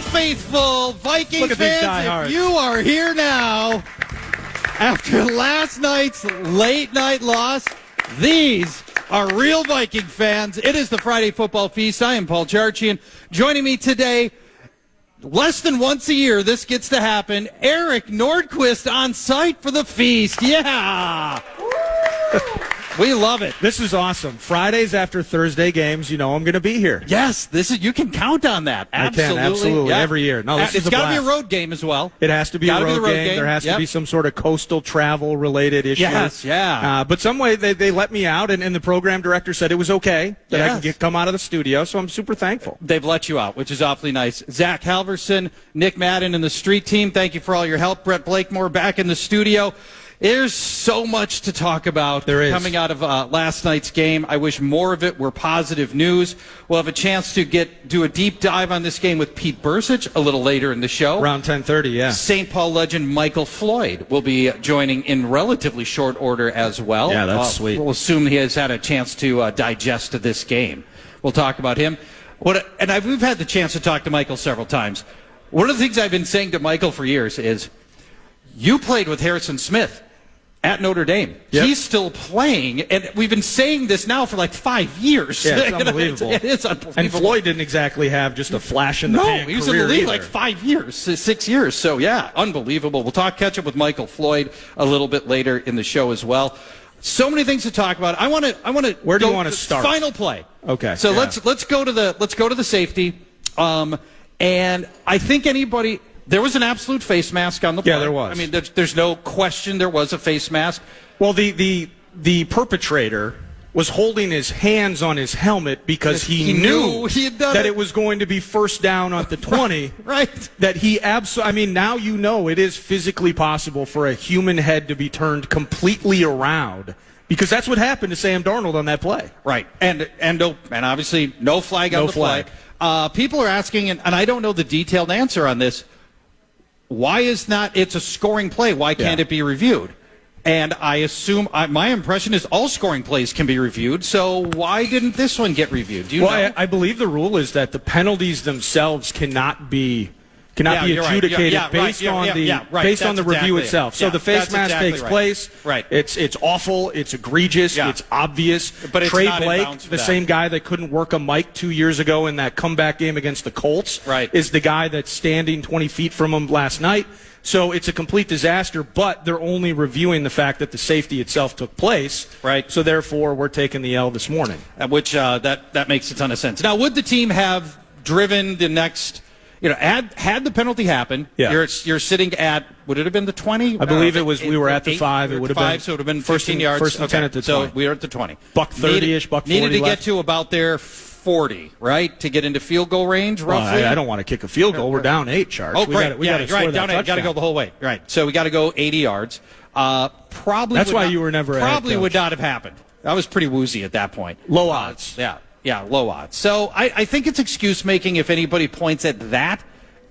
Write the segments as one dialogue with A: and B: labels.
A: faithful Vikings fans, if you are here now after last night's late night loss, these are real Viking fans. It is the Friday Football Feast. I am Paul Charch, and joining me today, less than once a year, this gets to happen, Eric Nordquist on site for the feast. Yeah! We love it.
B: This is awesome. Fridays after Thursday games, you know I'm going to be here.
A: Yes, you can count on that. Absolutely.
B: I can, absolutely.
A: Yeah.
B: Every year. No,
A: it's got to be a road game as well.
B: It has to be a road game. There has to be some sort of coastal travel related issue.
A: Yes, yeah.
B: But some way they let me out, and the program director said it was okay that I can come out of the studio, so I'm super thankful.
A: They've let you out, which is awfully nice. Zach Halverson, Nick Madden, and the street team, thank you for all your help. Brett Blakemore back in the studio. There's so much to talk about coming out of last night's game. I wish more of it were positive news. We'll have a chance to do a deep dive on this game with Pete Bursich a little later in the show.
B: Around 10:30, yeah.
A: St. Paul legend Michael Floyd will be joining in relatively short order as well.
B: Yeah, that's sweet.
A: We'll assume he has had a chance to digest this game. We'll talk about him. We've had the chance to talk to Michael several times. One of the things I've been saying to Michael for years is, you played with Harrison Smith at Notre Dame. Yep. He's still playing, and we've been saying this now for like 5 years.
B: Yeah, it's unbelievable.
A: It is unbelievable.
B: And Floyd didn't exactly have just a flash in the pan.
A: No, he was in the league like 5 years, 6 years. So, yeah, unbelievable. We'll catch up with Michael Floyd a little bit later in the show as well. So many things to talk about. I want to.
B: Where do you want to start?
A: Final play.
B: Okay.
A: So let's go to the safety. And I think anybody. There was an absolute face mask on the play.
B: Yeah, there was.
A: I mean, there's no question there was a face mask.
B: Well, the perpetrator was holding his hands on his helmet because he knew
A: he had done
B: that it was going to be first down at the 20.
A: Right.
B: That he absolutely. I mean, now you know it is physically possible for a human head to be turned completely around, because that's what happened to Sam Darnold on that play.
A: Right. And obviously no flag on the play. People are asking, and I don't know the detailed answer on this, why is not it's a scoring play? Why can't it be reviewed? And I assume my impression is all scoring plays can be reviewed. So why didn't this one get reviewed? Do you know?
B: I believe the rule is that the penalties themselves cannot be adjudicated based on the review itself. So the face mask takes place.
A: Right.
B: It's awful. It's egregious.
A: Yeah.
B: It's obvious.
A: But it's
B: Trey
A: not
B: Blake, the same guy that couldn't work a mic 2 years ago in that comeback game against the Colts, is the guy that's standing 20 feet from him last night. So it's a complete disaster, but they're only reviewing the fact that the safety itself took place.
A: Right.
B: So therefore, we're taking the L this morning.
A: Which that makes a ton of sense. Now, would the team have driven the next? Had the penalty happened, you're sitting at, would it have been the 20?
B: I believe it was, we were at the 5. It would have been.
A: So it would have been 15 yards.
B: First and 10 at the 20.
A: So we were at the 20.
B: Buck 30-ish, buck 40
A: Needed to
B: left.
A: get to about their 40, right, to get into field goal range, roughly?
B: I don't want to kick a field goal. We're down 8, Charch.
A: Oh, great.
B: We got to score that
A: down 8. Got to go the whole way. Right. So we got to go 80 yards. Probably.
B: That's why you were never ahead,
A: probably would not have happened. I was pretty woozy at that point.
B: Low odds.
A: Yeah, low odds. So I think it's excuse-making if anybody points at that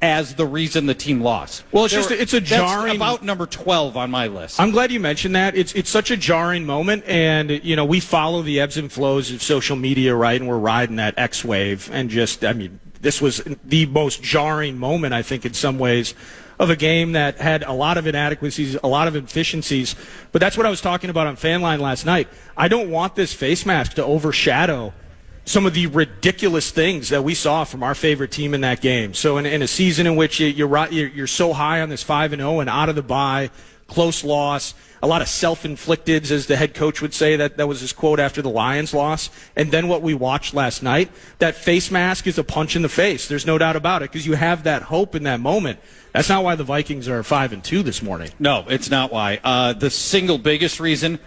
A: as the reason the team lost.
B: Well, it's a jarring.
A: That's about number 12 on my list.
B: I'm glad you mentioned that. It's such a jarring moment, and we follow the ebbs and flows of social media, right? And we're riding that X wave, and this was the most jarring moment, I think, in some ways, of a game that had a lot of inadequacies, a lot of inefficiencies. But that's what I was talking about on Fanline last night. I don't want this face mask to overshadow some of the ridiculous things that we saw from our favorite team in that game. So in a season in which you're so high on this 5-0 and out of the bye, close loss, a lot of self-inflicted, as the head coach would say, that was his quote after the Lions loss. And then what we watched last night, that face mask is a punch in the face. There's no doubt about it, because you have that hope in that moment. That's not why the Vikings are 5-2 this morning.
A: No, it's not why. The single biggest reason,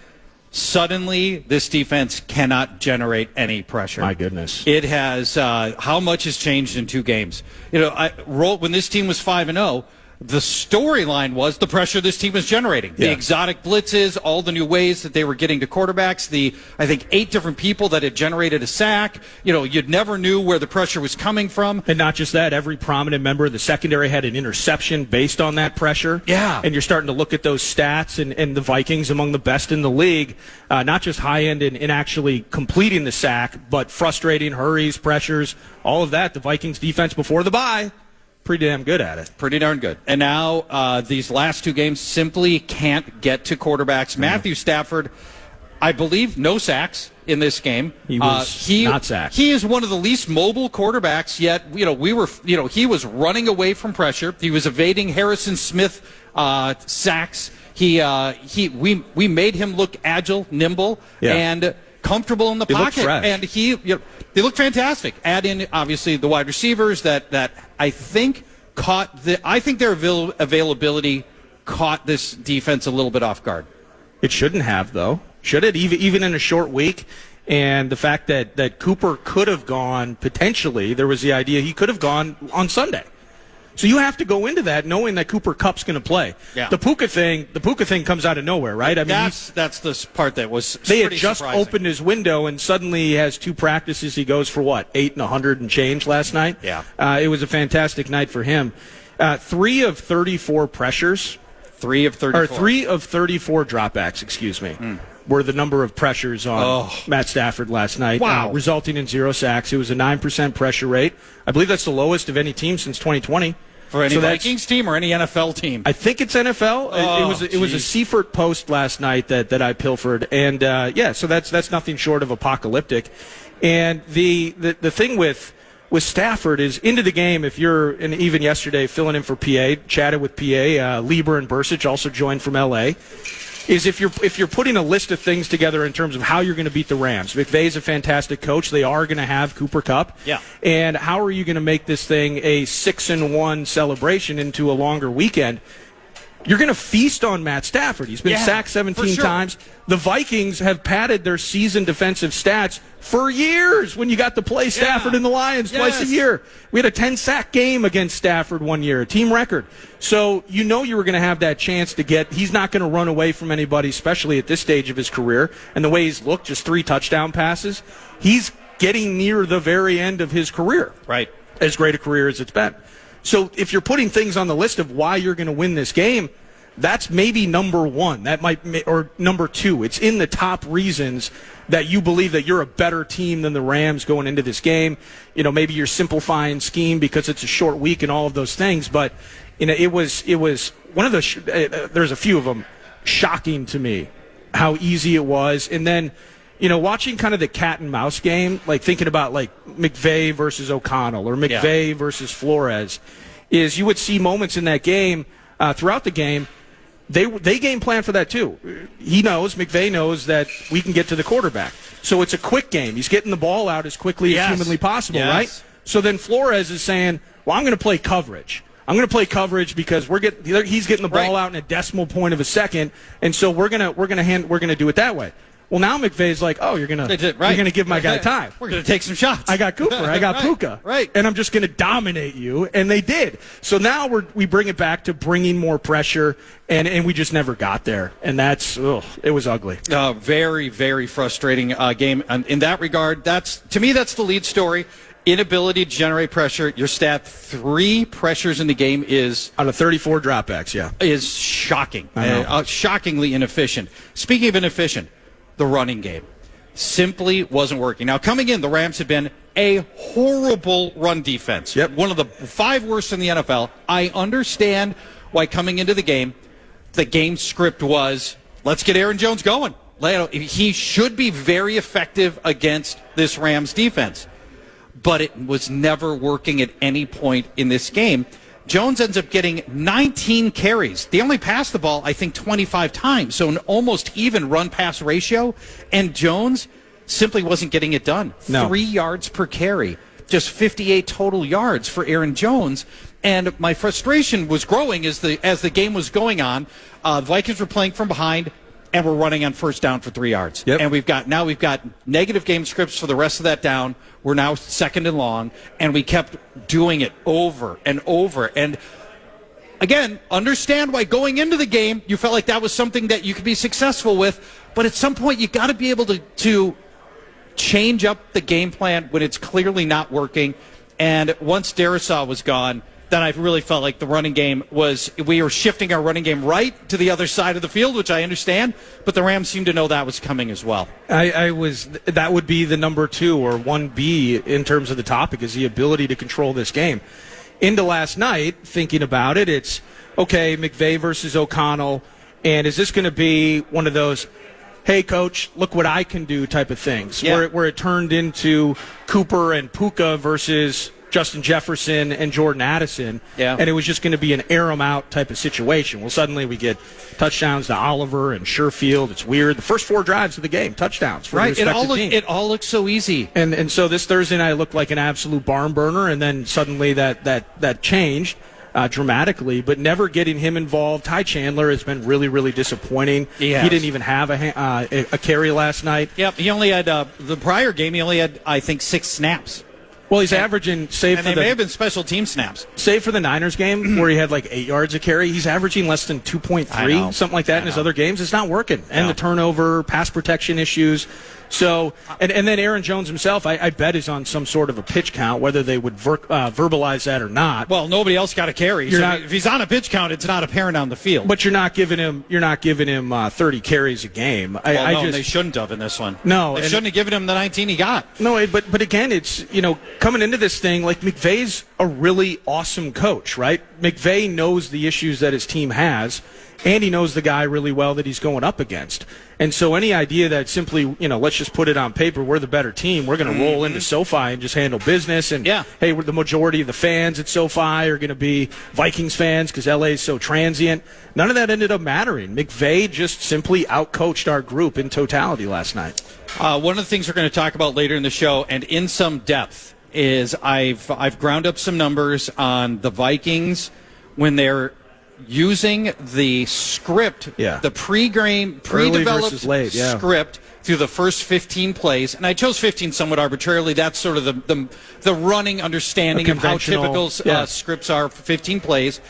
A: suddenly this defense cannot generate any pressure.
B: My goodness.
A: It has, how much has changed in 2 games? When this team was 5-0, the storyline was the pressure this team was generating. The exotic blitzes, all the new ways that they were getting to quarterbacks, I think 8 different people that had generated a sack. You'd never knew where the pressure was coming from.
B: And not just that, every prominent member of the secondary had an interception based on that pressure.
A: Yeah.
B: And you're starting to look at those stats, and the Vikings among the best in the league, not just high-end in actually completing the sack, but frustrating hurries, pressures, all of that. The Vikings defense before the bye pretty damn good at it.
A: Pretty darn good. And now these last 2 games simply can't get to quarterbacks. Matthew Stafford, I believe, no sacks in this game.
B: He was not sacked.
A: He is one of the least mobile quarterbacks, yet he was running away from pressure. He was evading Harrison Smith sacks. We made him look agile, nimble, and comfortable in the pocket. And they look fantastic. Add in obviously the wide receivers that I think their availability caught this defense a little bit off guard.
B: It shouldn't have, though. Should it? Even in a short week? And the fact that Cooper could have gone, potentially, there was the idea he could have gone on Sunday. So you have to go into that knowing that Cooper Kupp's going to play.
A: Yeah.
B: The Puka thing comes out of nowhere, right? I mean,
A: that's the part that was
B: they had
A: pretty
B: just
A: surprising.
B: opened his window, and suddenly he has 2 practices. He goes for 8 and 100 and change last night.
A: Yeah,
B: it was a fantastic night for him. 3 of 34 pressures.
A: 3 of 34.
B: Or 3 of 34 dropbacks. Excuse me. Were the number of pressures on Matt Stafford last night, resulting in 0 sacks. It was a 9% pressure rate. I believe that's the lowest of any team since 2020.
A: For any Vikings team or any NFL team?
B: I think it's NFL. It was a Seifert post last night that I pilfered, and so that's nothing short of apocalyptic. And the thing with Stafford is into the game. If you're, and even yesterday filling in for PA, chatted with PA, Lieber and Bursich also joined from LA. Is if you're putting a list of things together in terms of how you're going to beat the Rams. McVay's a fantastic coach. They are going to have Cooper Kupp.
A: Yeah.
B: And how are you going to make this thing a 6-1 celebration into a longer weekend? You're going to feast on Matt Stafford. He's been sacked 17 times. The Vikings have padded their season defensive stats for years when you got to play Stafford and the Lions twice a year. We had a 10-sack game against Stafford one year, a team record. So you know you were going to have that chance to he's not going to run away from anybody, especially at this stage of his career. And the way he's looked, just 3 touchdown passes, he's getting near the very end of his career.
A: Right.
B: As great a career as it's been. So if you're putting things on the list of why you're going to win this game, that's maybe number 1. Or number 2. It's in the top reasons that you believe that you're a better team than the Rams going into this game. Maybe you're simplifying scheme because it's a short week and all of those things. But it was one of the there's a few of them shocking to me how easy it was. And then watching kind of the cat and mouse game, like thinking about like McVay versus O'Connell or McVay versus Flores, is you would see moments in that game throughout the game. They game plan for that too. McVay knows that we can get to the quarterback. So it's a quick game. He's getting the ball out as quickly as humanly possible, right? So then Flores is saying, well, I'm going to play coverage. I'm going to play coverage because he's getting the ball out in a decimal point of a second, and so we're going to do it that way. Well, now McVay's like, you're going to give my guy time.
A: We're going to take some shots.
B: I got Cooper. I got Puka.
A: Right.
B: And I'm just going to dominate you. And they did. So now we bring it back to bringing more pressure, and we just never got there. And it was ugly.
A: Very, very frustrating game. And in that regard, to me, that's the lead story. Inability to generate pressure. Your stat, 3 pressures in the game is...
B: Out of 34 dropbacks,
A: is shocking. Shockingly inefficient. Speaking of inefficient, the running game simply wasn't working. Now, coming in, the Rams had been a horrible run defense.
B: Yep.
A: One of the 5 worst in the NFL. I understand why coming into the game script was, let's get Aaron Jones going. He should be very effective against this Rams defense. But it was never working at any point in this game. Jones ends up getting 19 carries. They only passed the ball, I think, 25 times, so an almost even run-pass ratio. And Jones simply wasn't getting it done.
B: No.
A: 3 yards per carry, just 58 total yards for Aaron Jones. And my frustration was growing as the game was going on. The Vikings were playing from behind, and we're running on first down for 3 yards.
B: Yep.
A: And we've got negative game scripts for the rest of that down. We're now 2nd and long, and we kept doing it over and over. And again, understand why going into the game you felt like that was something that you could be successful with. But at some point you got to be able to change up the game plan when it's clearly not working. And once Darisaw was gone, then I really felt like the running game we were shifting our running game right to the other side of the field, which I understand, but the Rams seemed to know that was coming as well.
B: That would be the number 2 or 1B in terms of the topic, is the ability to control this game. into last night, thinking about it, it's, okay, McVay versus O'Connell, and is this going to be one of those, hey, coach, look what I can do type of things, where it turned into Cooper and Puka versus Justin Jefferson and Jordan Addison, and it was just going to be an air 'em out type of situation. Well, suddenly we get touchdowns to Oliver and Sherfield. It's weird. The first 4 drives of the game, touchdowns for the respective team.
A: It all looks so easy.
B: And so this Thursday night looked like an absolute barn burner, and then suddenly that changed dramatically, but never getting him involved. Ty Chandler has been really, really disappointing. He didn't even have a carry last night.
A: Yep, he only had, the prior game, he only had, I think, 6 snaps.
B: Well, he's averaging,
A: they may have been special team snaps.
B: Save for the Niners game, where he had like 8 yards a carry, he's averaging less than 2.3, something like that in his other games. It's not working. And the turnover, pass protection issues. So, and then Aaron Jones himself, I bet, is on some sort of a pitch count, whether they would verbalize that or not.
A: Well, nobody else got a carry. If he's on a pitch count, it's not apparent on the field.
B: But you're not giving him 30 carries a game.
A: They shouldn't have in this one.
B: No,
A: they shouldn't have given him the 19 he got.
B: No, but again, it's, coming into this thing, like, McVay's a really awesome coach, right? McVay knows the issues that his team has, and he knows the guy really well that he's going up against. And so any idea that simply, let's just put it on paper, we're the better team, we're going to roll into SoFi and just handle business, and hey, the majority of the fans at SoFi are going to be Vikings fans because LA is so transient. None of that ended up mattering. McVay just simply outcoached our group in totality last night.
A: One of the things we're going to talk about later in the show, and in some depth, is I've ground up some numbers on the Vikings when using the script, the pre-developed script through the first 15 plays, and I chose 15 somewhat arbitrarily. That's sort of the running understanding of how typical scripts are for 15 plays.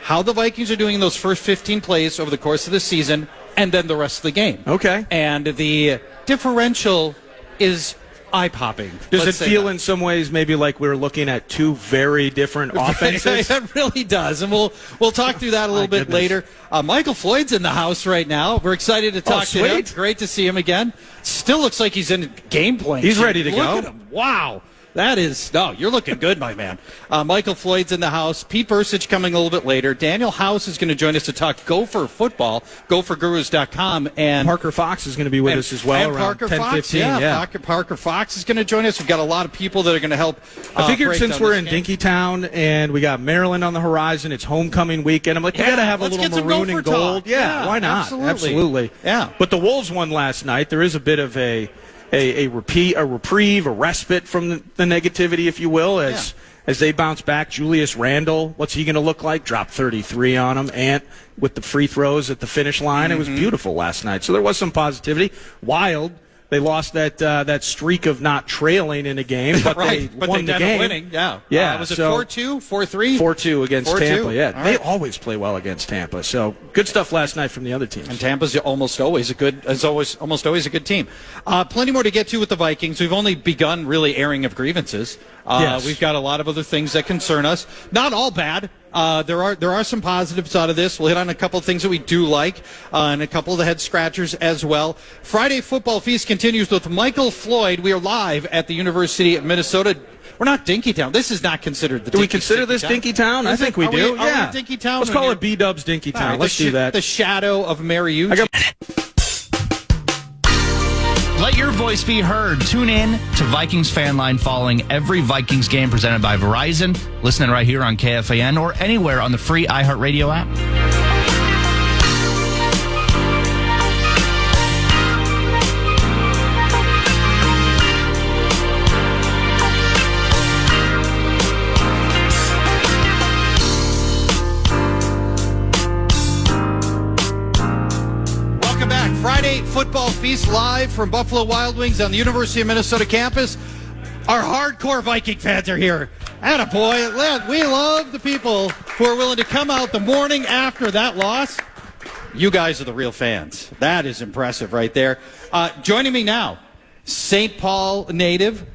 A: How the Vikings are doing in those first 15 plays over the course of the season, and then the rest of the game.
B: Okay.
A: And the differential is eye-popping.
B: Does it feel in some ways maybe like we're looking at 2 very different offenses?
A: It really does, and we'll talk through that a little bit later. Michael Floyd's in the house right now. We're excited to talk to him. Great to see him again. Still looks like he's in game plan.
B: He's ready to go.
A: Look at him. Wow. You're looking good, my man. Michael Floyd's in the house. Pete Bursich coming a little bit later. Daniel House is going to join us to talk Gopher football, gophergurus.com. And
B: Parker Fox is going to be with us as well around 10:15.
A: Parker Fox is going to join us. We've got a lot of people that are going to help.
B: I figured since we're in Dinkytown and we got Maryland on the horizon, it's homecoming weekend. I'm like, we got to have a little maroon and gold. Yeah, why not? Absolutely.
A: Yeah.
B: But the Wolves won last night. There is a bit of a reprieve, a respite from the negativity, if you will, as they bounce back. Julius Randle, what's he going to look like? Dropped 33 on him. Ant with the free throws at the finish line. It was beautiful last night. So there was some positivity. Wild. They lost that streak of not trailing in a game, but they won the game.
A: Winning. Yeah. Was it 4-2, 4-3?
B: 4-2 against
A: 4-2.
B: Tampa. Yeah,
A: right.
B: They always play well against Tampa. So good stuff last night from the other teams.
A: And Tampa's almost always a good team. Plenty more to get to with the Vikings. We've only begun really airing of grievances. We've got a lot of other things that concern us. Not all bad. There are some positives out of this. We'll hit on a couple of things that we do like, and a couple of the head scratchers as well. Friday Football Feast continues with Michael Floyd. We are live at the University of Minnesota. We're not Dinkytown. This is not considered the
B: Do we consider this Dinkytown? I think we do.
A: Are we Dinkytown?
B: Let's call it B-Dubs Dinkytown.
A: Right,
B: Let's do that.
A: The shadow of Mary Eugene.
C: Let your voice be heard. Tune in to Vikings Fan Line following every Vikings game presented by Verizon. Listening right here on KFAN or anywhere on the free iHeartRadio app.
A: Friday Football Feast live from Buffalo Wild Wings on the University of Minnesota campus. Our hardcore Viking fans are here. Attaboy. We love the people who are willing to come out the morning after that loss. You guys are the real fans. That is impressive right there. Joining me now, St. Paul native,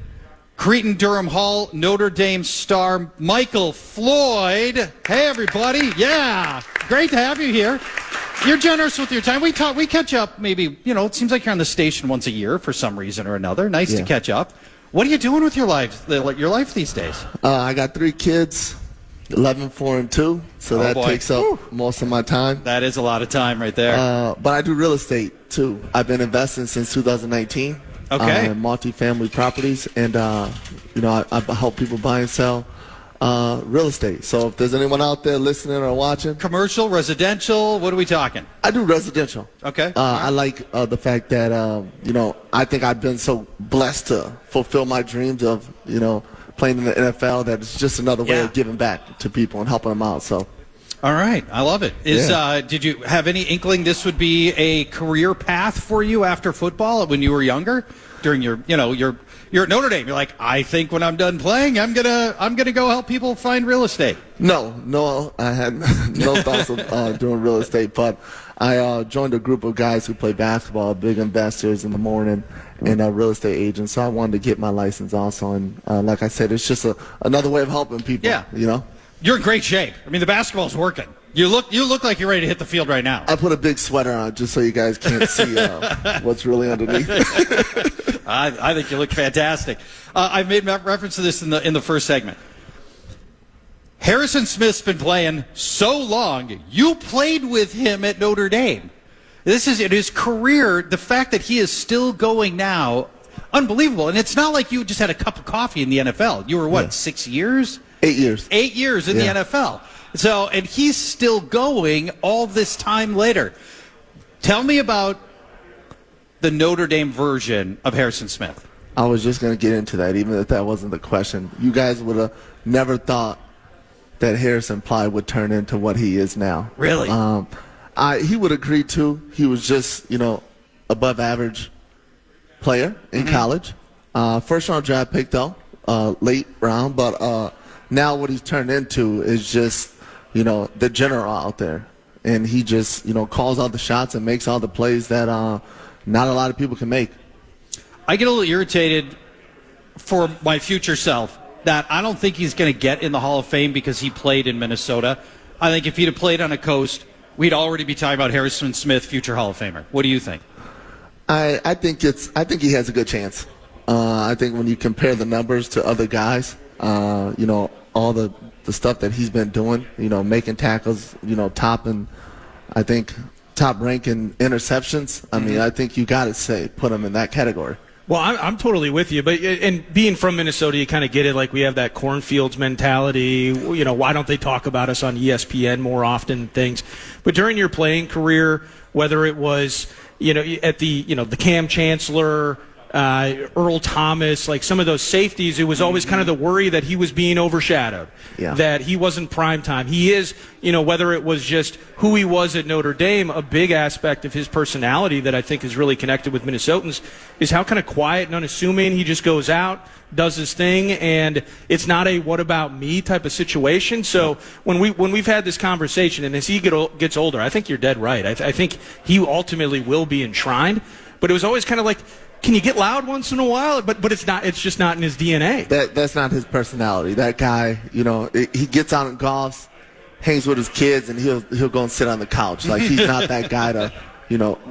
A: Cretin-Durham Hall, Notre Dame star, Michael Floyd. Hey, everybody. Yeah. Great to have you here. You're generous with your time. We catch up maybe, it seems like you're on the station once a year for some reason or another. Nice to catch up. What are you doing with your life these days?
D: I got 3 kids, 11, 4, and 2, so that takes up most of my time.
A: That is a lot of time right there.
D: But I do real estate, too. I've been investing since 2019.
A: Okay.
D: Multifamily properties, and, I help people buy and sell real estate. So if there's anyone out there listening or watching.
A: Commercial, residential, what are we talking?
D: I do residential.
A: Okay.
D: I like the fact that, I think I've been so blessed to fulfill my dreams of, playing in the NFL, that it's just another way of giving back to people and helping them out. So,
A: all right, I love it. Did you have any inkling this would be a career path for you after football when you were younger? During you're at Notre Dame. You're like, I think when I'm done playing, I'm gonna go help people find real estate.
D: No, I had no thoughts of doing real estate, but I joined a group of guys who play basketball, big investors in the morning, and real estate agents. So I wanted to get my license also, and like I said, it's just another way of helping people.
A: Yeah.
D: You're
A: in great shape. I mean, the basketball's working. You look like you're ready to hit the field right now.
D: I put a big sweater on just so you guys can't see what's really underneath.
A: I think you look fantastic. I made reference to this in the first segment. Harrison Smith's been playing so long. You played with him at Notre Dame. This is in his career. The fact that he is still going now, unbelievable. And it's not like you just had a cup of coffee in the NFL. You were 6 years?
D: 8 years.
A: 8 years in the NFL. So, and he's still going all this time later. Tell me about the Notre Dame version of Harrison Smith.
D: I was just going to get into that, even if that wasn't the question. You guys would have never thought that Harrison Ply would turn into what he is now.
A: Really?
D: He would agree, too. He was just, above average player in college. First-round draft pick, though, late round. But now what he's turned into is just, the general out there. And he just, calls all the shots and makes all the plays that not a lot of people can make.
A: I get a little irritated for my future self that I don't think he's going to get in the Hall of Fame because he played in Minnesota. I think if he'd have played on a coast, we'd already be talking about Harrison Smith, future Hall of Famer. What do you think?
D: I think he has a good chance. I think when you compare the numbers to other guys, all the stuff that he's been doing, making tackles, top rank in interceptions. I mean, I think you got to put him in that category.
B: Well, I'm totally with you, but and being from Minnesota, you kind of get it. Like, we have that cornfields mentality. Why don't they talk about us on ESPN more often? Things, but during your playing career, whether it was at the Cam Chancellor, Earl Thomas, like some of those safeties, it was always kind of the worry that he was being overshadowed, that he wasn't prime time. He is, whether it was just who he was at Notre Dame, a big aspect of his personality that I think is really connected with Minnesotans is how kind of quiet and unassuming he just goes out, does his thing, and it's not a what about me type of situation. So when we've had this conversation, and as he gets older, I think you're dead right. I think he ultimately will be enshrined, but it was always kind of like, can you get loud once in a while? But it's not. It's just not in his DNA.
D: That's not his personality. That guy, he gets out and golfs, hangs with his kids, and he'll go and sit on the couch. Like, he's not that guy to,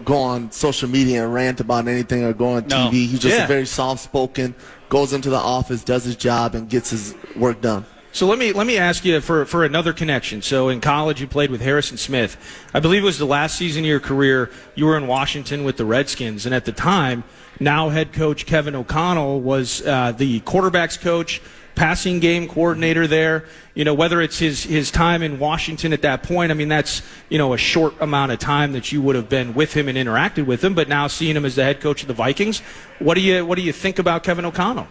D: go on social media and rant about anything or go on TV.
A: No.
D: He's just a very soft-spoken, goes into the office, does his job, and gets his work done.
B: So let me ask you for another connection. So in college, you played with Harrison Smith. I believe it was the last season of your career. You were in Washington with the Redskins, and at the time, now head coach Kevin O'Connell was the quarterbacks coach, passing game coordinator there. Whether it's his time in Washington at that point, I mean, that's a short amount of time that you would have been with him and interacted with him. But now seeing him as the head coach of the Vikings, what do you think about Kevin O'Connell?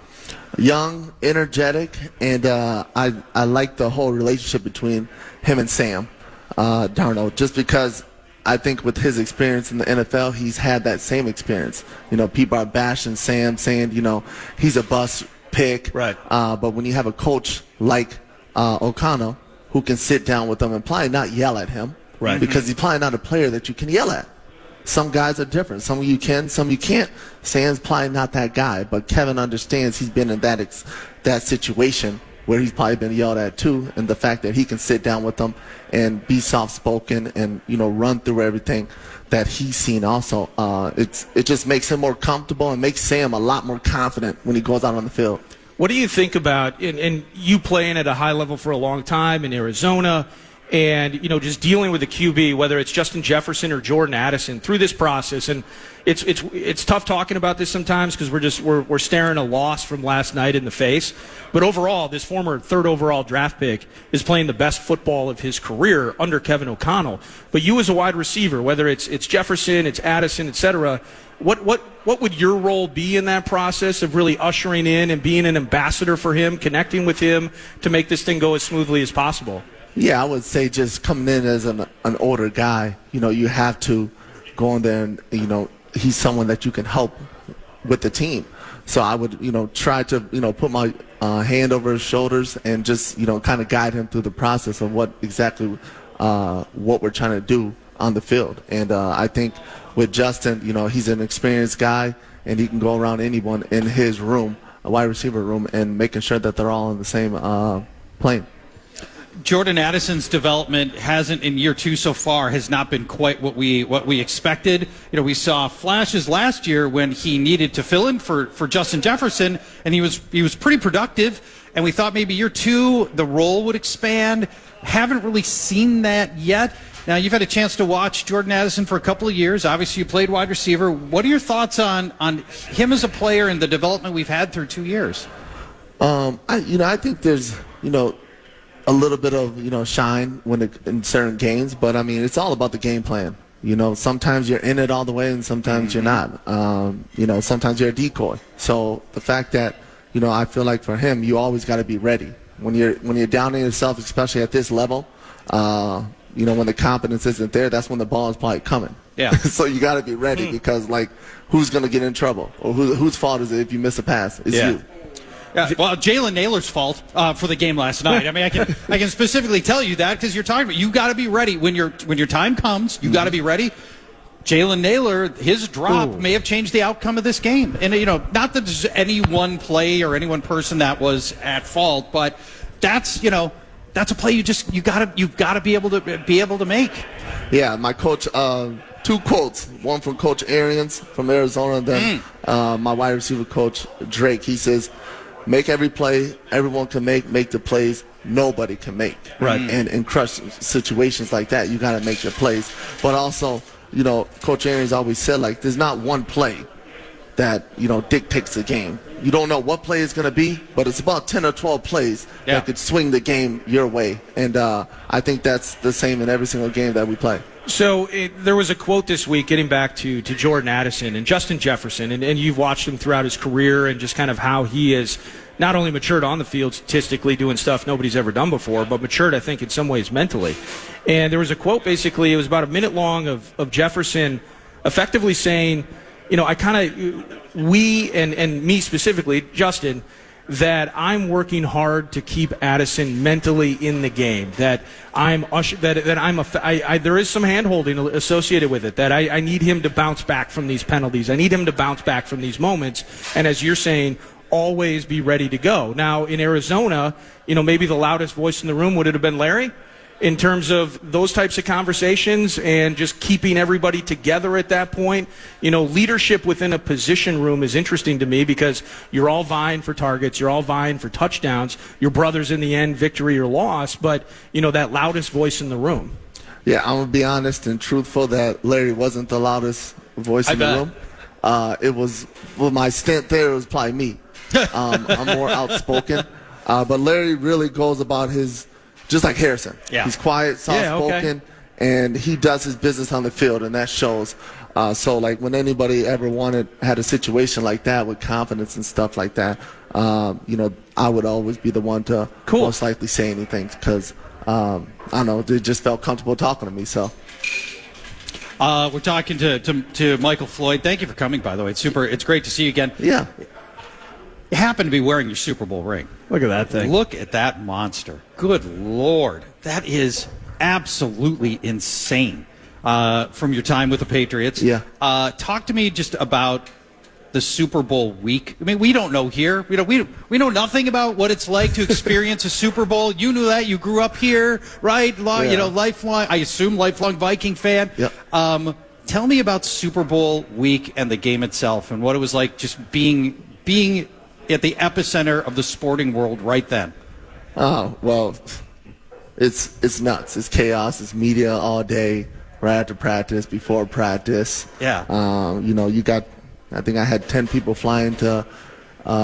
D: Young, energetic, and I like the whole relationship between him and Sam Darnold, just because I think with his experience in the NFL, he's had that same experience. People are bashing Sam, saying, he's a bust pick.
B: Right.
D: But when you have a coach like O'Connell who can sit down with him and probably not yell at him,
B: right?
D: Because he's probably not a player that you can yell at. Some guys are different. Some of you can, some you can't. Sam's probably not that guy, but Kevin understands he's been in that situation where he's probably been yelled at too, and the fact that he can sit down with them and be soft-spoken and run through everything that he's seen also, it just makes him more comfortable and makes Sam a lot more confident when he goes out on the field.
B: What do you think about, and you playing at a high level for a long time in Arizona, and just dealing with the QB, whether it's Justin Jefferson or Jordan Addison through this process, and it's tough talking about this sometimes because we're staring a loss from last night in the face. But overall, this former 3rd overall draft pick is playing the best football of his career under Kevin O'Connell. But you as a wide receiver, whether it's Jefferson, it's Addison, etc., what would your role be in that process of really ushering in and being an ambassador for him, connecting with him to make this thing go as smoothly as possible?
D: Yeah, I would say just coming in as an older guy, you have to go in there and, he's someone that you can help with the team. So I would, try to, put my hand over his shoulders and just, kind of guide him through the process of what exactly what we're trying to do on the field. And I think with Justin, he's an experienced guy, and he can go around anyone in his room, a wide receiver room, and making sure that they're all in the same plane.
A: Jordan Addison's development hasn't, in year 2 so far, has not been quite what we expected. We saw flashes last year when he needed to fill in for Justin Jefferson, and he was pretty productive. And we thought maybe year 2 the role would expand. Haven't really seen that yet. Now you've had a chance to watch Jordan Addison for a couple of years. Obviously, you played wide receiver. What are your thoughts on him as a player and the development we've had through 2 years?
D: I think there's a little bit of shine in certain games, but I mean it's all about the game plan. Sometimes you're in it all the way, and sometimes you're not. Sometimes you're a decoy. So the fact that I feel like for him, you always got to be ready when you're down on yourself, especially at this level. When the confidence isn't there, that's when the ball is probably coming.
A: Yeah.
D: So you got to be ready because who's going to get in trouble, or whose fault is it if you miss a pass? It's you.
A: Yeah, well, Jalen Naylor's fault for the game last night. I mean, I can specifically tell you that because you're talking about you got to be ready when your time comes. You got to be ready. Jalen Naylor, his drop may have changed the outcome of this game, and not that there's any one play or any one person that was at fault, but that's a play you've got to be able to make.
D: Yeah, my coach. 2 quotes. One from Coach Arians from Arizona, and then my wide receiver coach Drake. He says, make every play everyone can make the plays nobody can make.
B: Right.
D: And in crush situations like that, you got to make the plays. But also, Coach Arians always said, there's not one play that, dictates the game. You don't know what play it's going to be, but it's about 10 or 12 plays that could swing the game your way. And I think that's the same in every single game that we play.
B: So there was a quote this week getting back to Jordan Addison and Justin Jefferson, and you've watched him throughout his career and just kind of how he has not only matured on the field statistically doing stuff nobody's ever done before, but matured, I think, in some ways mentally. And there was a quote, basically, it was about a minute long of Jefferson effectively saying, we and me specifically, Justin, that I'm working hard to keep Addison mentally in the game. That there is some hand-holding associated with it. That I need him to bounce back from these penalties. I need him to bounce back from these moments. And as you're saying, always be ready to go. Now in Arizona, maybe the loudest voice in the room would it have been Larry? In terms of those types of conversations and just keeping everybody together at that point. Leadership within a position room is interesting to me because you're all vying for targets, you're all vying for touchdowns, your brother's in the end, victory or loss, but, that loudest voice in the room.
D: Yeah, I'm going to be honest and truthful that Larry wasn't the loudest voice in the room. It was, my stint there, it was probably me. I'm more outspoken. But Larry really goes about his... Just like Harrison.
A: Yeah.
D: He's quiet, soft-spoken, and he does his business on the field, and that shows. So, when anybody ever had a situation like that with confidence and stuff like that, I would always be the one to most likely say anything because, I don't know, they just felt comfortable talking to me, so.
A: We're talking to Michael Floyd. Thank you for coming, by the way. It's great to see you again.
D: Yeah.
A: You happen to be wearing your Super Bowl ring.
B: Look at that thing.
A: Look at that monster. Good Lord. That is absolutely insane from your time with the Patriots.
D: Yeah.
A: Talk to me just about the Super Bowl week. I mean, we don't know here. We know nothing about what it's like to experience a Super Bowl. You knew that. You grew up here, right? Lifelong, I assume lifelong Viking fan.
D: Yep.
A: Tell me about Super Bowl week and the game itself and what it was like just being at the epicenter of the sporting world right then?
D: Oh, well, it's nuts. It's chaos. It's media all day, right after practice, before practice.
A: Yeah.
D: I think I had 10 people flying to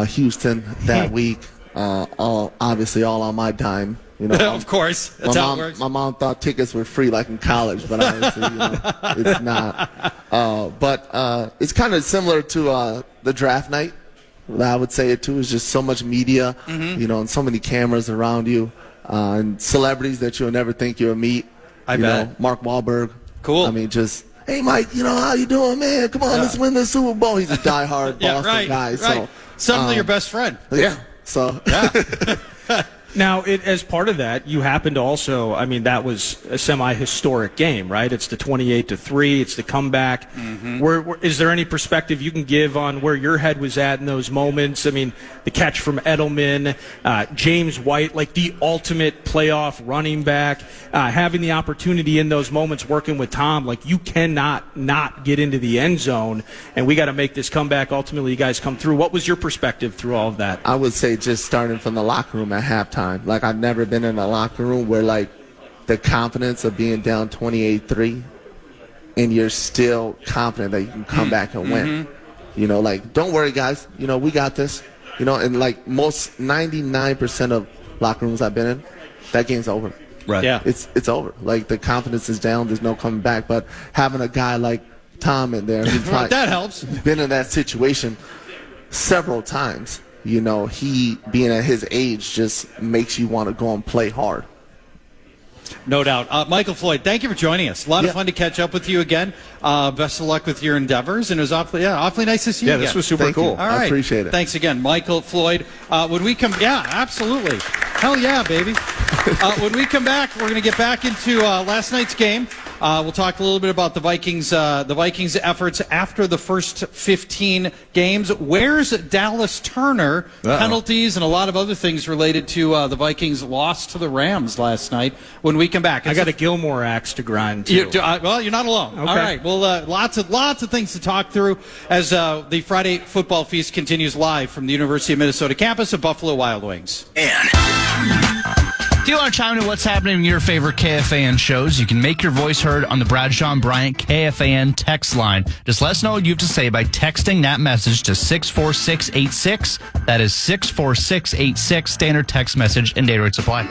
D: Houston that week, obviously all on my dime.
A: Of course. That's how it works.
D: My mom thought tickets were free like in college, but obviously, it's not. But it's kind of similar to the draft night. I would say it too. Is just so much media, and so many cameras around you, and celebrities that you'll never think you'll meet.
A: I bet.
D: Mark Wahlberg.
A: Cool.
D: I mean, just, hey, Mike, how you doing, man? Come on, let's win the Super Bowl. He's a diehard Boston guy.
A: Right.
D: So,
A: suddenly your best friend.
D: Yeah. So.
A: Yeah.
B: Now, as part of that, you happened to also, that was a semi-historic game, right? It's the 28-3. It's the comeback. Is there any perspective you can give on where your head was at in those moments? The catch from Edelman, James White, like the ultimate playoff running back, having the opportunity in those moments working with Tom, like you cannot not get into the end zone, and we got to make this comeback. Ultimately, you guys come through. What was your perspective through all of that?
D: I would say just starting from the locker room at halftime. Like, I've never been in a locker room where, like, the confidence of being down 28-3 and you're still confident that you can come back and win. Don't worry, guys. We got this. And, like, most 99% of locker rooms I've been in, that game's over.
B: Right.
A: Yeah.
D: It's over. Like, the confidence is down. There's no coming back. But having a guy like Tom in there who's
A: that helps.
D: Been in that situation several times. He being at his age just makes you want to go and play hard.
A: No doubt. Michael Floyd, thank you for joining us. A lot of fun to catch up with you again. Best of luck with your endeavors, and it was awfully nice to see you again.
B: Yeah, this was super
D: Thank
B: cool.
D: you.
A: All right.
D: I appreciate it.
A: Thanks again, Michael Floyd. When we come, absolutely. Hell yeah, baby. When we come back, we're going to get back into last night's game. We'll talk a little bit about the Vikings' efforts after the first 15 games. Where's Dallas Turner? Penalties and a lot of other things related to the Vikings' loss to the Rams last night. When we come back,
B: I got a Gilmore axe to grind too.
A: You're not alone.
B: Okay.
A: All right. Well, lots of things to talk through as the Friday Football Feast continues live from the University of Minnesota campus of Buffalo Wild Wings.
C: If you want to chime in what's happening in your favorite KFAN shows, you can make your voice heard on the Bradshaw and Bryant KFAN text line. Just let us know what you have to say by texting that message to 64686. That is 64686, standard text message and data rate supply.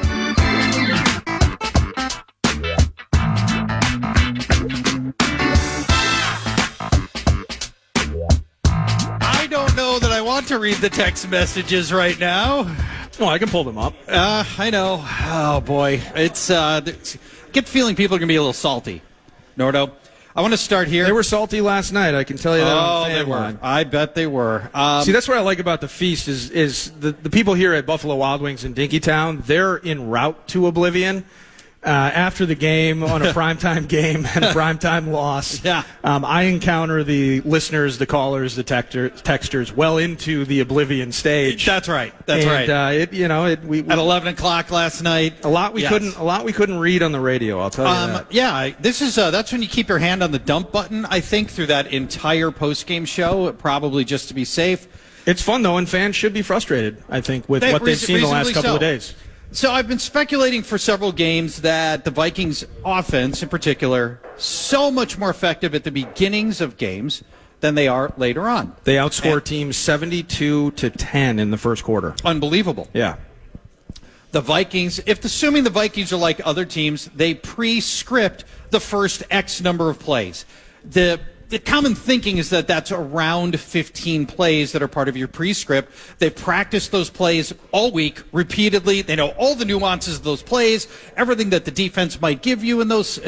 A: I don't know that I want to read the text messages right now.
B: Well, I can pull them up.
A: I know. Oh, boy. It's I get the feeling people are going to be a little salty. Nordo, I want to start here.
B: They were salty last night, I can tell you that on
A: they
B: fan
A: were.
B: line.
A: I bet they were.
B: See, that's what I like about the feast is the people here at Buffalo Wild Wings in Dinkytown, they're en route to oblivion. After the game, on a primetime game and a primetime loss, I encounter the listeners, the callers, the texters well into the oblivion stage.
A: That's right. That's right.
B: We
A: at 11 o'clock last night,
B: a lot we couldn't read on the radio. I'll tell you that.
A: Yeah, this is that's when you keep your hand on the dump button. I think through that entire post-game show, probably just to be safe.
B: It's fun though, and fans should be frustrated. I think with what they've seen the last couple of days.
A: So I've been speculating for several games that the Vikings offense in particular so much more effective at the beginnings of games than they are later on.
B: They outscore teams 72-10 in the first quarter.
A: Unbelievable.
B: Yeah.
A: The Vikings, assuming the Vikings are like other teams, they pre-script the first X number of plays. The common thinking is that that's around 15 plays that are part of your pre-script. They've practiced those plays all week repeatedly. They know all the nuances of those plays, everything that the defense might give you in those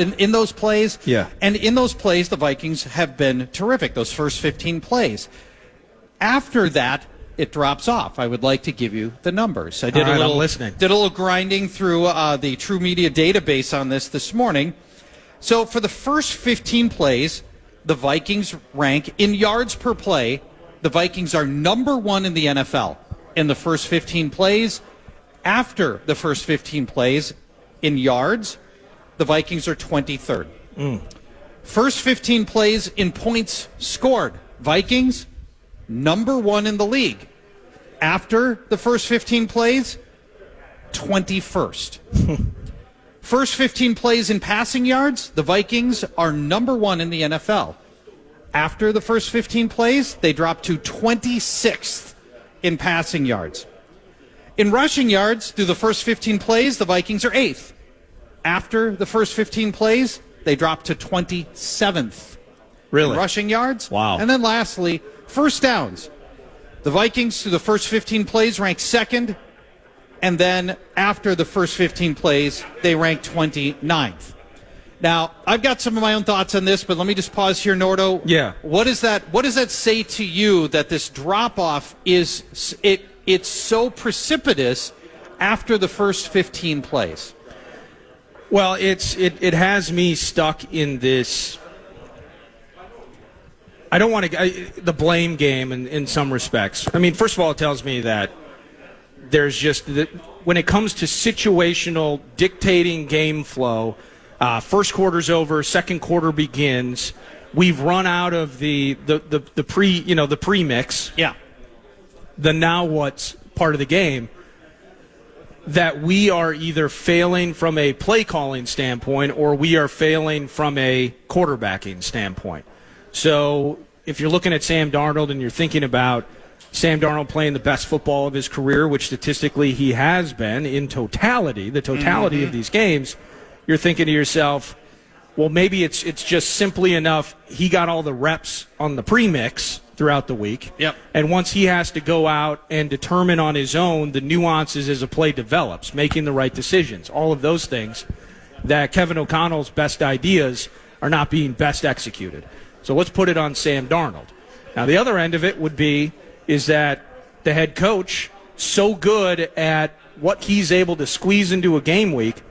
A: plays.
B: Yeah.
A: And in those plays, the Vikings have been terrific, those first 15 plays. After that, it drops off. I would like to give you the numbers. I did
B: I'm listening.
A: Did a little grinding through the True Media database on this morning. So for the first 15 plays, the Vikings rank in yards per play. The Vikings are number one in the NFL in the first 15 plays. After the first 15 plays in yards, the Vikings are 23rd. First 15 plays in points scored. Vikings, number one in the league. After the first 15 plays, 21st. First 15 plays in passing yards, the Vikings are number 1 in the NFL. After the first 15 plays, they drop to 26th in passing yards. In rushing yards, through the first 15 plays, the Vikings are 8th. After the first 15 plays, they drop to 27th.
B: Really?
A: In rushing yards.
B: Wow.
A: And then lastly, first downs. The Vikings, through the first 15 plays, rank 2nd. And then after the first 15 plays, they rank 29th. Now, I've got some of my own thoughts on this, but let me just pause here, Nordo.
B: Yeah.
A: What does that say to you that this drop-off it's so precipitous after the first 15 plays?
B: Well, it has me stuck in this. I don't want to the blame game in some respects. I mean, first of all, it tells me that there's just when it comes to situational dictating game flow, first quarter's over, second quarter begins. We've run out of the pre-mix.
A: Yeah.
B: The now what's part of the game. That we are either failing from a play calling standpoint or we are failing from a quarterbacking standpoint. So if you're looking at Sam Darnold and you're thinking about Sam Darnold playing the best football of his career, which statistically he has been in totality, the totality of these games, you're thinking to yourself, well, maybe it's just simply enough he got all the reps on the premix throughout the week.
A: Yep.
B: And once he has to go out and determine on his own the nuances as a play develops, making the right decisions, all of those things, that Kevin O'Connell's best ideas are not being best executed. So let's put it on Sam Darnold. Now, the other end of it would be is that the head coach so good at what he's able to squeeze into a game week,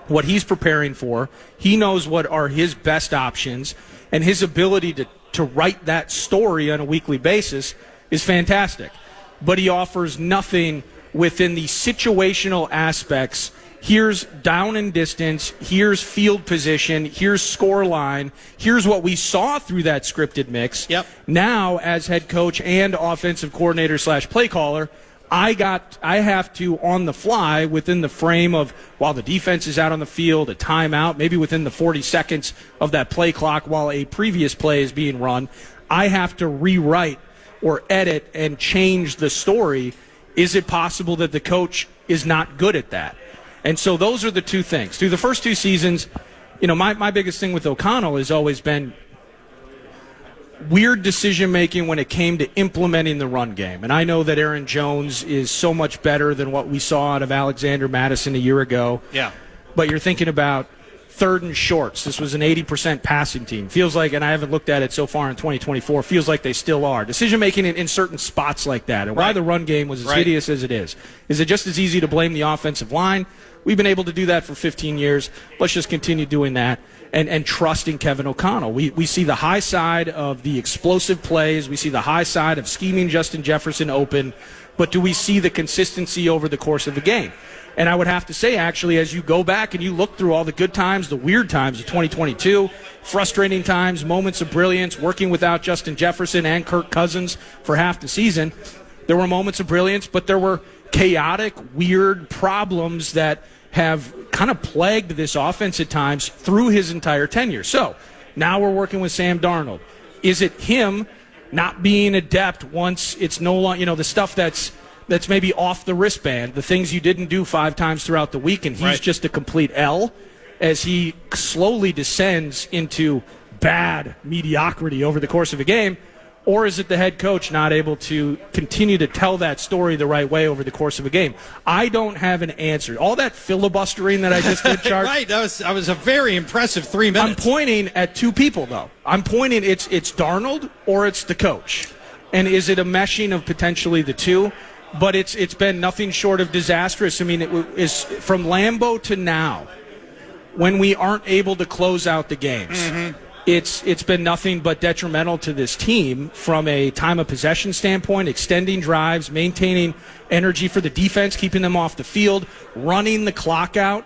B: what he's preparing for, he knows what are his best options, and his ability to write that story on a weekly basis is fantastic. But he offers nothing within the situational aspects. Here's down and distance, here's field position, here's score line, here's what we saw through that scripted mix.
A: Yep.
B: Now, as head coach and offensive coordinator / play caller, I have to, on the fly, within the frame of while the defense is out on the field, a timeout, maybe within the 40 seconds of that play clock while a previous play is being run, I have to rewrite or edit and change the story. Is it possible that the coach is not good at that? And so those are the two things. Through the first two seasons, my biggest thing with O'Connell has always been weird decision-making when it came to implementing the run game. And I know that Aaron Jones is so much better than what we saw out of Alexander Madison a year ago.
A: Yeah.
B: But you're thinking about third and shorts. This was an 80% passing team. Feels like, and I haven't looked at it so far in 2024, feels like they still are. Decision-making in certain spots like that. And why the run game was as hideous as it is. Is it just as easy to blame the offensive line? We've been able to do that for 15 years. Let's just continue doing that and trusting Kevin O'Connell. We see the high side of the explosive plays. We see the high side of scheming Justin Jefferson open. But do we see the consistency over the course of the game? And I would have to say, actually, as you go back and you look through all the good times, the weird times of 2022, frustrating times, moments of brilliance, working without Justin Jefferson and Kirk Cousins for half the season, there were moments of brilliance, but there were chaotic, weird problems that have kind of plagued this offense at times through his entire tenure. So now we're working with Sam Darnold. Is it him not being adept once it's no longer, the stuff that's maybe off the wristband, the things you didn't do 5 times throughout the week, and he's just a complete L as he slowly descends into bad mediocrity over the course of a game? Or is it the head coach not able to continue to tell that story the right way over the course of a game? I don't have an answer. All that filibustering that I just did, Charch.
A: Right, that was a very impressive 3 minutes.
B: I'm pointing at two people, though. I'm pointing it's Darnold or it's the coach. And is it a meshing of potentially the two? But it's been nothing short of disastrous. I mean, it is from Lambeau to now, when we aren't able to close out the games. Mm-hmm. It's been nothing but detrimental to this team from a time of possession standpoint, extending drives, maintaining energy for the defense, keeping them off the field, running the clock out.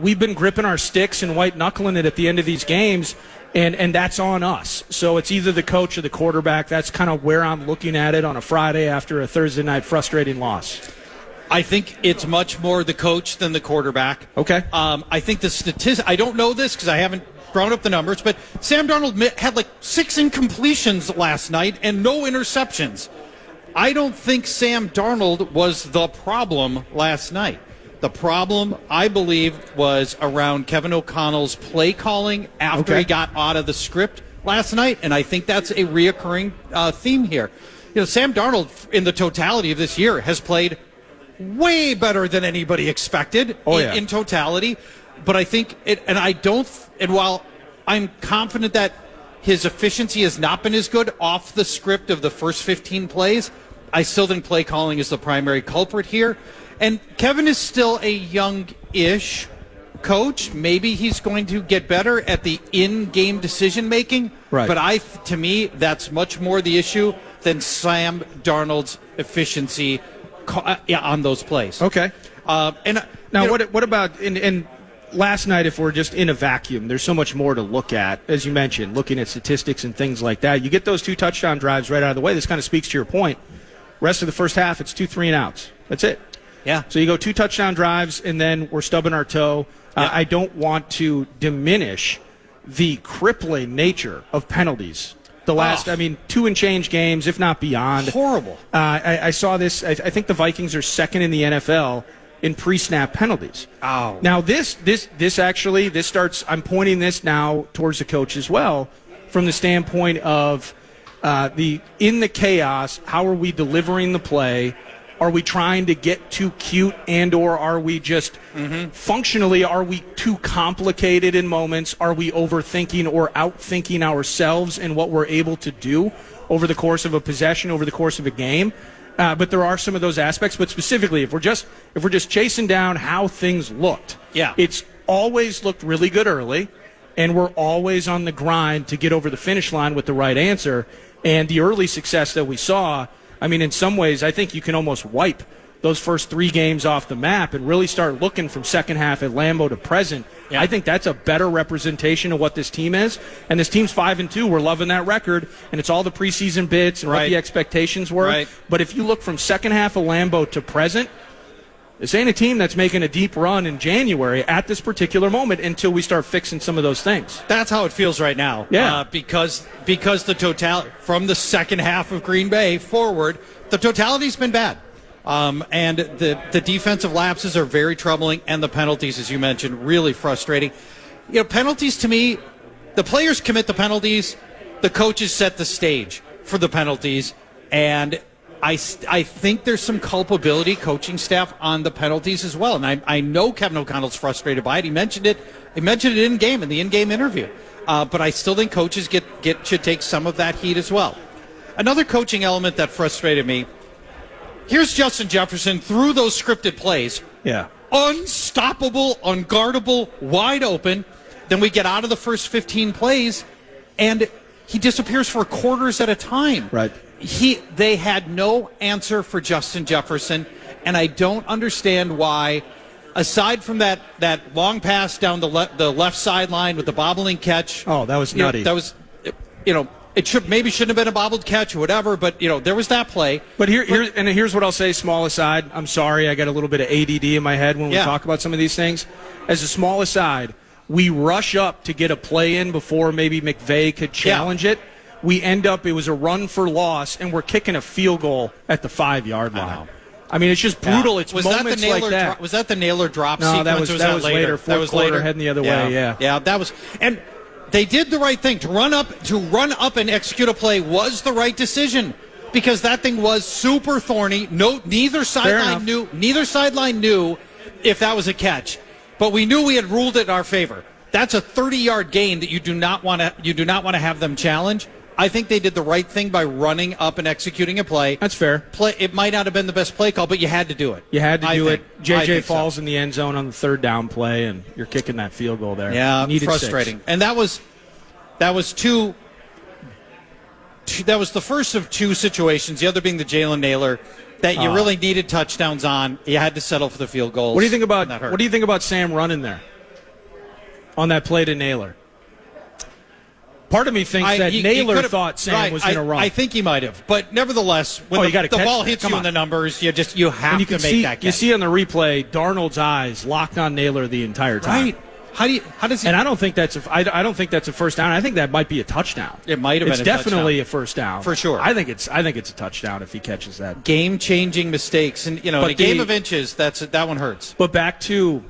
B: we've been gripping our sticks and white-knuckling it at the end of these games, and that's on us. So it's either the coach or the quarterback. That's kind of where I'm looking at it on a Friday after a Thursday night frustrating loss.
A: I think it's much more the coach than the quarterback.
B: Okay.
A: I think the statistics, I don't know this because I haven't drawn up the numbers, but Sam Darnold had like 6 incompletions last night and no interceptions. I don't think Sam Darnold was the problem last night. The problem, I believe, was around Kevin O'Connell's play calling after he got out of the script last night, and I think that's a reoccurring theme here. Sam Darnold, in the totality of this year, has played way better than anybody expected in totality. But I think and while I'm confident that his efficiency has not been as good off the script of the first 15 plays, I still think play calling is the primary culprit here. And Kevin is still a young-ish coach. Maybe he's going to get better at the in-game decision-making.
B: Right.
A: But to me, that's much more the issue than Sam Darnold's efficiency on those plays.
B: Okay.
A: And
B: now, what about and last night? If we're just in a vacuum, there's so much more to look at, as you mentioned, looking at statistics and things like that. You get those 2 touchdown drives right out of the way. This kind of speaks to your point. Rest of the first half, it's 2 3-and-outs. That's it.
A: Yeah.
B: So you go 2 touchdown drives, and then we're stubbing our toe. I don't want to diminish the crippling nature of penalties. The last, 2 and change games, if not beyond.
A: Horrible.
B: I saw this. I think the Vikings are second in the NFL in pre-snap penalties.
A: Oh.
B: Now this starts. I'm pointing this now towards the coach as well, from the standpoint of in the chaos. How are we delivering the play? Are we trying to get too cute, and/or are we just functionally? Are we too complicated in moments? Are we overthinking or outthinking ourselves and what we're able to do over the course of a possession, over the course of a game? But there are some of those aspects. But specifically, if we're just chasing down how things looked, it's always looked really good early, and we're always on the grind to get over the finish line with the right answer. And the early success that we saw. In some ways, I think you can almost wipe those first 3 games off the map and really start looking from second half at Lambeau to present. Yeah. I think that's a better representation of what this team is. And this team's 5-2. We're loving that record, and it's all the preseason bits and what the expectations were.
A: Right.
B: But if you look from second half of Lambeau to present, this ain't a team that's making a deep run in January at this particular moment until we start fixing some of those things.
A: That's how it feels right now.
B: Yeah.
A: Because the total from the second half of Green Bay forward, the totality's been bad. And the defensive lapses are very troubling, and the penalties, as you mentioned, really frustrating. Penalties to me, the players commit the penalties, the coaches set the stage for the penalties, and I think there's some culpability, coaching staff, on the penalties as well. And I know Kevin O'Connell's frustrated by it. He mentioned it in-game, in the in-game interview. But I still think coaches should take some of that heat as well. Another coaching element that frustrated me, here's Justin Jefferson through those scripted plays.
B: Yeah.
A: Unstoppable, unguardable, wide open. Then we get out of the first 15 plays, and he disappears for quarters at a time.
B: Right.
A: They had no answer for Justin Jefferson, and I don't understand why, aside from that long pass down the left sideline with the bobbling catch.
B: Oh, that was nutty.
A: That was, it shouldn't have been a bobbled catch or whatever, but there was that play.
B: But here's what I'll say, small aside. I'm sorry, I got a little bit of ADD in my head when we talk about some of these things. As a small aside, we rush up to get a play in before maybe McVay could challenge it. We end up, it was a run for loss, and we're kicking a field goal at the 5-yard line. It's just brutal. It's moments like that.
A: Was that the Naylor drop
B: no,
A: sequence?
B: That was later. Fourth quarter, heading the other way.
A: Yeah, that was. And they did the right thing. To run up and execute a play was the right decision, because that thing was super thorny. Neither sideline knew if that was a catch, but we knew we had ruled it in our favor. That's a 30-yard gain that you do not want to have them challenge. I think they did the right thing by running up and executing a play.
B: That's fair.
A: It might not have been the best play call, but you had to do it.
B: You had to do it. JJ falls in the end zone on the 3rd down play, and you're kicking that field goal there.
A: Yeah, frustrating. 6. And that was the first of 2 situations, the other being the Jalen Naylor, that you really needed touchdowns on. You had to settle for the field goals.
B: What do you think about Sam running there? on that play to Naylor. Part of me thinks that Naylor thought Sam was going to run.
A: I think he might have, but nevertheless, when the ball hits you in the numbers, you have to make that catch.
B: You see on the replay, Darnold's eyes locked on Naylor the entire time.
A: Right. How does he?
B: And I don't think that's a first down. I think that might be a touchdown.
A: It might have been.
B: It's definitely a first down
A: for sure.
B: I think it's a touchdown if he catches that.
A: Game-changing mistakes, and in a game of inches, that one hurts.
B: But back to,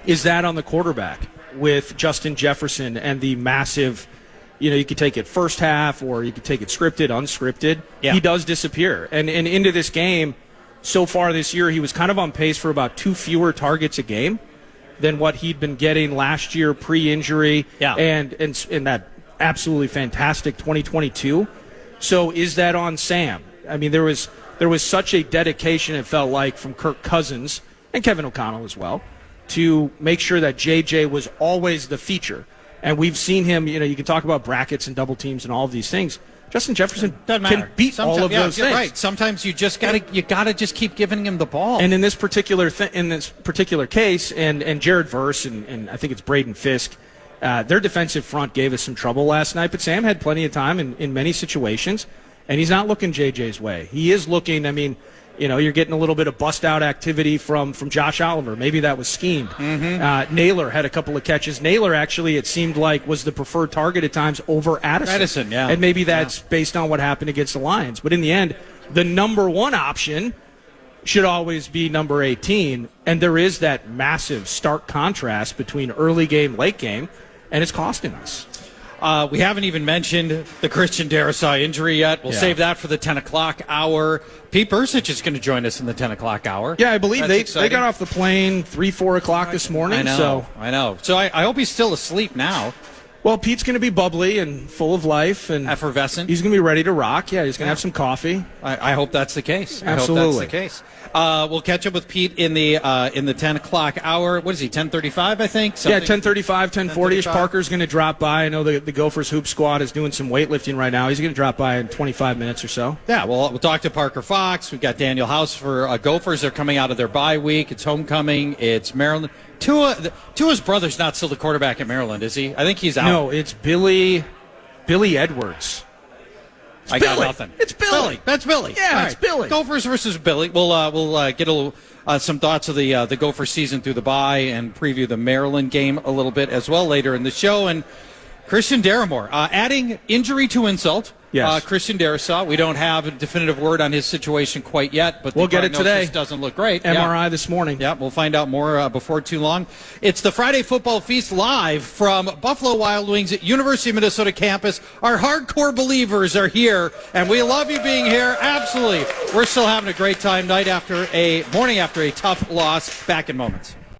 B: is that on the quarterback with Justin Jefferson and the massive? You could take it first half, or you could take it scripted, unscripted.
A: Yeah.
B: He does disappear, and into this game, so far this year, he was kind of on pace for about 2 fewer targets a game than what he'd been getting last year pre-injury, and in that absolutely fantastic 2022. So is that on Sam? I mean, there was such a dedication, it felt like, from Kirk Cousins and Kevin O'Connell as well, to make sure that JJ was always the feature. And we've seen him, you can talk about brackets and double teams and all of these things. Justin Jefferson can beat all of those things.
A: Right. Sometimes you just gotta just keep giving him the ball.
B: And in this particular case, and Jared Verse and I think it's Braden Fisk, their defensive front gave us some trouble last night. But Sam had plenty of time in many situations, and he's not looking JJ's way. He is looking. I mean, you're getting a little bit of bust-out activity from Josh Oliver. Maybe that was schemed.
A: Mm-hmm.
B: Naylor had a couple of catches. Naylor, actually, it seemed like, was the preferred target at times over Addison.
A: Yeah.
B: And maybe that's based on what happened against the Lions. But in the end, the number one option should always be number 18. And there is that massive, stark contrast between early game, late game, and it's costing us.
A: We haven't even mentioned the Christian Darrisaw injury yet. We'll save that for the 10 o'clock hour. Pete Bursich is going to join us in the 10 o'clock hour.
B: Yeah, I believe they got off the plane 3-4 o'clock this morning.
A: I know. So I hope he's still asleep now.
B: Well, Pete's going to be bubbly and full of life and
A: effervescent.
B: He's going to be ready to rock. Yeah, he's going to have some coffee.
A: I hope that's the case.
B: Absolutely.
A: I hope that's the case. We'll catch up with Pete in the 10 o'clock hour. What is he, 10:35, I think?
B: Yeah, 10:35, 10:40ish. Parker's going to drop by. I know the Gophers Hoop Squad is doing some weightlifting right now. He's going to drop by in 25 minutes or so.
A: Yeah, we'll talk to Parker Fox. We've got Daniel House for Gophers. They're coming out of their bye week. It's homecoming. It's Maryland. Tua's brother's not still the quarterback at Maryland, is he? I think he's out.
B: No, it's Billy Edwards.
A: I got nothing.
B: It's Billy.
A: That's Billy.
B: Yeah, it's Billy.
A: Gophers versus Billy. We'll get some thoughts of the Gopher season through the bye and preview the Maryland game a little bit as well later in the show. And Christian Darrisaw, adding injury to insult.
B: Yes.
A: Christian Darrisaw. We don't have a definitive word on his situation quite yet, but
B: we'll get it today.
A: Doesn't look great.
B: MRI this morning.
A: Yeah, we'll find out more before too long. It's the Friday Football Feast live from Buffalo Wild Wings at University of Minnesota campus. Our hardcore believers are here, and we love you being here. Absolutely. We're still having a great time morning after a tough loss. Back in moments.